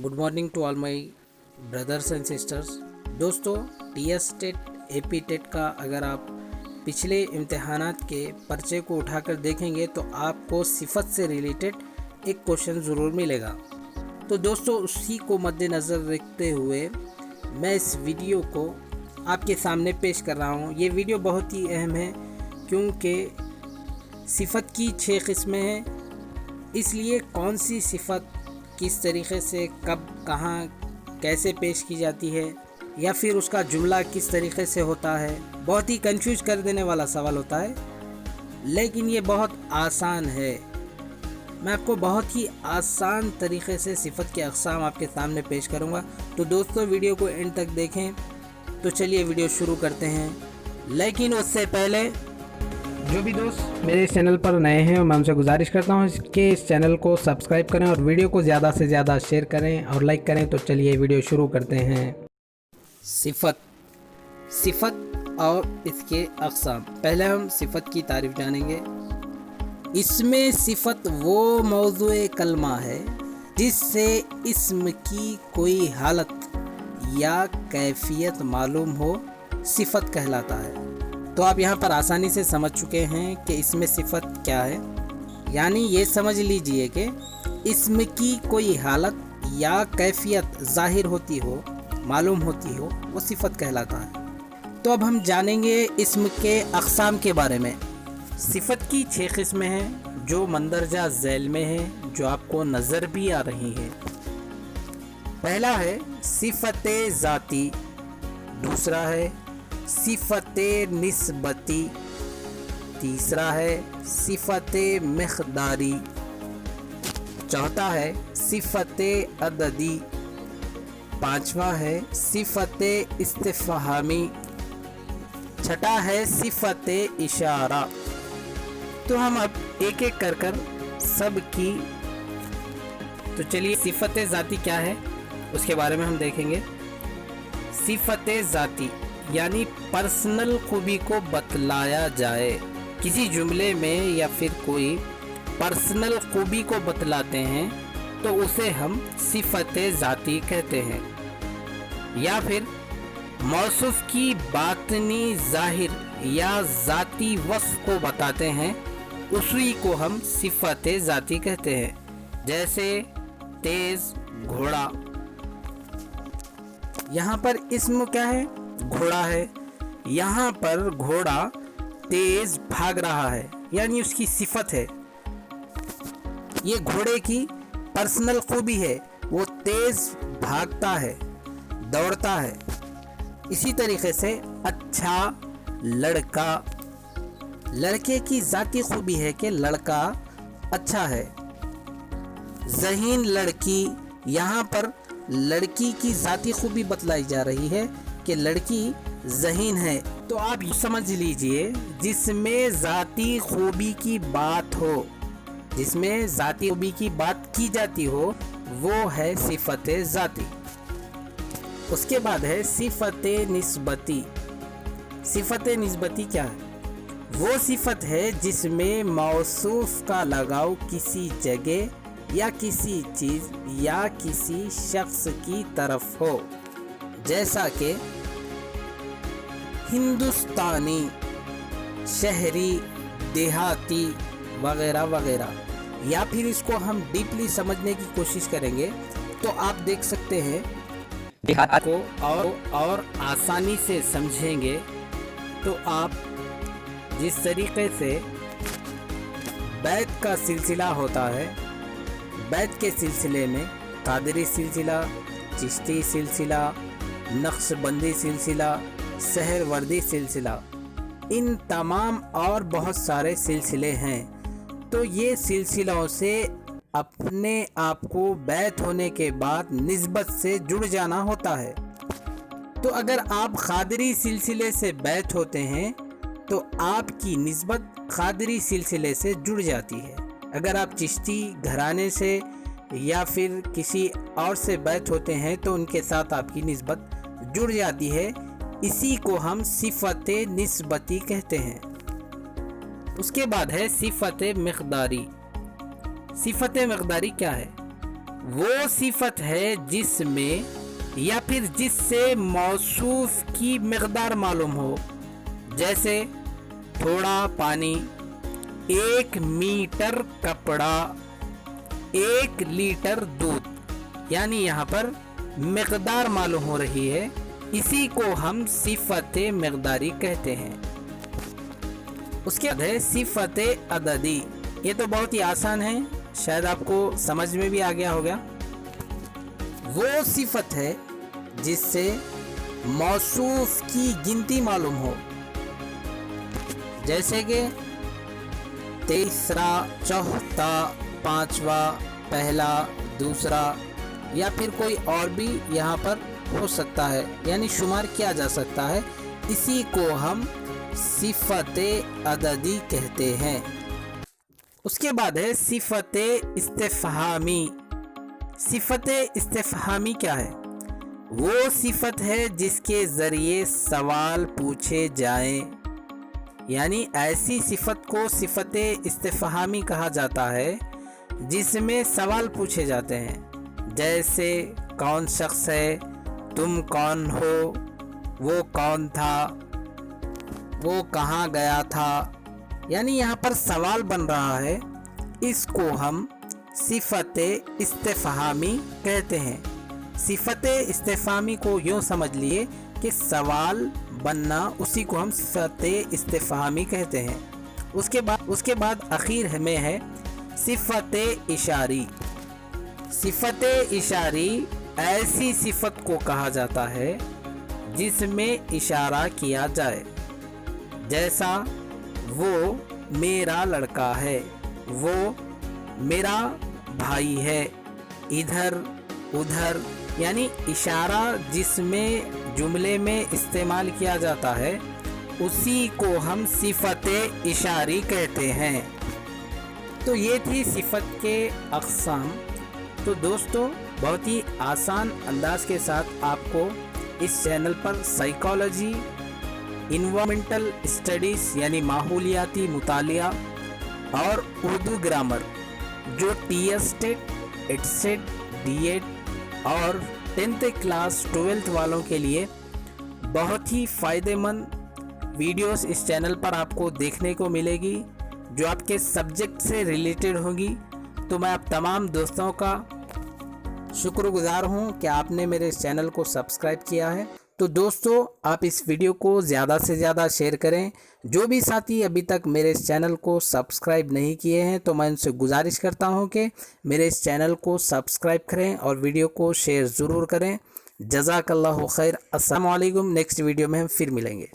Good morning to all my brothers and sisters. दोस्तों, TS TET AP TET का अगर आप पिछले इम्तहानात के पर्चे को उठाकर देखेंगे तो आपको सिफत से रिलेटेड एक क्वेश्चन ज़रूर मिलेगा। तो दोस्तों, उसी को मद्देनज़र रखते हुए मैं इस वीडियो को आपके सामने पेश कर रहा हूँ। ये वीडियो बहुत ही अहम है क्योंकि सिफत की 6 किस्में हैं, इसलिए कौन सी सिफत किस तरीक़े से कब कहाँ कैसे पेश की जाती है या फिर उसका जुमला किस तरीक़े से होता है, बहुत ही कंफ्यूज कर देने वाला सवाल होता है, लेकिन ये बहुत आसान है। मैं आपको बहुत ही आसान तरीक़े से सिफत के अक़साम आपके सामने पेश करूँगा। तो दोस्तों, वीडियो को एंड तक देखें। तो चलिए वीडियो शुरू करते हैं, लेकिन उससे पहले जो भी दोस्त मेरे इस चैनल पर नए हैं मैं उनसे गुजारिश करता हूं कि इस चैनल को सब्सक्राइब करें और वीडियो को ज़्यादा से ज़्यादा शेयर करें और लाइक करें। तो चलिए वीडियो शुरू करते हैं। सिफत और इसके अक़साम। पहले हम सिफत की तारीफ़ जानेंगे। इसमें सिफत वो मौज़ूए कलमा है जिससे इस्म की कोई हालत या कैफियत मालूम हो, सिफत कहलाता है। तो आप यहाँ पर आसानी से समझ चुके हैं कि इसमें सिफत क्या है, यानी ये समझ लीजिए कि इसम की कोई हालत या कैफियत ज़ाहिर होती हो, मालूम होती हो, वो सिफत कहलाता है। तो अब हम जानेंगे इसम के अक़साम के बारे में। सिफत की 6 किस्में हैं जो मंदरजा झैल में हैं, जो आपको नज़र भी आ रही हैं। पहला है सिफत ज़ाती, दूसरा है सिफत निस्बती, तीसरा है सिफत मिक़दारी, चौथा है सिफत अददी, पांचवा है सिफत इस्तिफ़हामी, छठा है सिफत इशारा। तो हम अब एक एक कर सब की। तो चलिए, सिफत ज़ाती क्या है उसके बारे में हम देखेंगे। सिफत ज़ाती यानी पर्सनल खूबी को बतलाया जाए। किसी जुमले में या फिर कोई पर्सनल खूबी को बतलाते हैं तो उसे हम सिफत ज़ाती कहते हैं। या फिर मौसूफ की बातनी ज़ाहिर या ज़ाती वस्फ़ को बताते हैं, उसी को हम सिफत ज़ाती कहते हैं। जैसे तेज़ घोड़ा, यहाँ पर इस्म क्या है? घोड़ा है। यहाँ पर घोड़ा तेज भाग रहा है, यानी उसकी सिफत है। ये घोड़े की पर्सनल खूबी है, वो तेज भागता है, दौड़ता है। इसी तरीके से अच्छा लड़का, लड़के की ज़ाती खूबी है कि लड़का अच्छा है। ज़हीन लड़की, यहाँ पर लड़की की ज़ाती खूबी बतलाई जा रही है कि लड़की ज़हीन है। तो आप समझ लीजिए, जिसमें ज़ाती खूबी की बात हो, जिसमें ज़ाती खूबी की बात की जाती हो, वो है सिफत ज़ाती। उसके बाद है सिफत निस्बती। सिफत निस्बती क्या है? वो सिफत है जिसमें मौसूफ का लगाव किसी जगह या किसी चीज़ या किसी शख्स की तरफ हो, जैसा कि हिंदुस्तानी, शहरी, देहाती वगैरह वगैरह। या फिर इसको हम डीपली समझने की कोशिश करेंगे तो आप देख सकते हैं देहात को और आसानी से समझेंगे। तो आप जिस तरीके से बैत का सिलसिला होता है, बैत के सिलसिले में कादरी सिलसिला, चिश्ती सिलसिला, नक्शबंदी सिलसिला, सहरवर्दी सिलसिला, इन तमाम और बहुत सारे सिलसिले हैं। तो ये सिलसिलों से अपने आप को बैत होने के बाद निस्बत से जुड़ जाना होता है। तो अगर आप कादरी सिलसिले से बैत होते हैं तो आपकी निस्बत कादरी सिलसिले से जुड़ जाती है। अगर आप चिश्ती घराने से या फिर किसी और से बैत होते हैं तो उनके साथ आपकी निस्बत जुड़ जाती है। इसी को हम सिफत निस्बती कहते हैं। उसके बाद है सिफत मिक़दारी। सिफत मिक़दारी क्या है? وہ صفت ہے جس میں یا پھر جس سے موصوف کی مقدار معلوم ہو، جیسے تھوڑا پانی، 1 میٹر کپڑا، 1 لیٹر دودھ، یعنی یہاں پر مقدار معلوم ہو رہی ہے، اسی کو ہم صفت مقداری کہتے ہیں۔ اس کے بعد ہے صفت عددی، یہ تو بہت ہی آسان ہے، شاید آپ کو سمجھ میں بھی آ گیا ہوگا۔ وہ صفت ہے جس سے موصوف کی گنتی معلوم ہو، جیسے کہ تیسرا، چوتھا، پانچواں، پہلا، دوسرا، یا پھر کوئی اور بھی یہاں پر ہو سکتا ہے، یعنی شمار کیا جا سکتا ہے، اسی کو ہم صفت عددی کہتے ہیں۔ اس کے بعد ہے صفت استفہامی۔ صفت استفہامی کیا ہے؟ وہ صفت ہے جس کے ذریعے سوال پوچھے جائیں، یعنی ایسی صفت کو صفت استفہامی کہا جاتا ہے جس میں سوال پوچھے جاتے ہیں، جیسے کون شخص ہے، تم کون ہو، وہ کون تھا، وہ کہاں گیا تھا، یعنی یہاں پر سوال بن رہا ہے، اس کو ہم صفت استفہامی کہتے ہیں۔ صفت استفہامی کو یوں سمجھ لیے کہ سوال بننا، اسی کو ہم صفت استفہامی کہتے ہیں۔ اس کے بعد اخیر میں ہے صفت اشاری۔ صفت اشاری ایسی صفت کو کہا جاتا ہے جس میں اشارہ کیا جائے، جیسا وہ میرا لڑکا ہے، وہ میرا بھائی ہے، ادھر ادھر، یعنی اشارہ جس میں جملے میں استعمال کیا جاتا ہے، اسی کو ہم صفت اشاری کہتے ہیں۔ تو یہ تھی صفت کے اقسام۔ تو دوستو، بہت ہی آسان انداز کے ساتھ آپ کو اس چینل پر سائیکالوجی، انوائرمنٹل اسٹڈیز یعنی ماحولیاتی مطالعہ، اور اردو گرامر جو ٹی ایس ٹیٹ، ایٹ سیٹ، ڈی ایٹ اور 10th کلاس 12th والوں کے لیے بہت ہی فائدہ مند ویڈیوز اس چینل پر آپ کو دیکھنے کو ملے گی، جو آپ کے سبجیکٹ سے ریلیٹڈ ہوگی۔ تو میں آپ تمام دوستوں کا شکر گزار ہوں کہ آپ نے میرے اس چینل کو سبسکرائب کیا ہے۔ تو دوستو، آپ اس ویڈیو کو زیادہ سے زیادہ شیئر کریں۔ جو بھی ساتھی ابھی تک میرے اس چینل کو سبسکرائب نہیں کیے ہیں، تو میں ان سے گزارش کرتا ہوں کہ میرے اس چینل کو سبسکرائب کریں اور ویڈیو کو شیئر ضرور کریں۔ جزاک اللہ خیر۔ السلام علیکم۔ نیکسٹ ویڈیو میں ہم پھر ملیں گے۔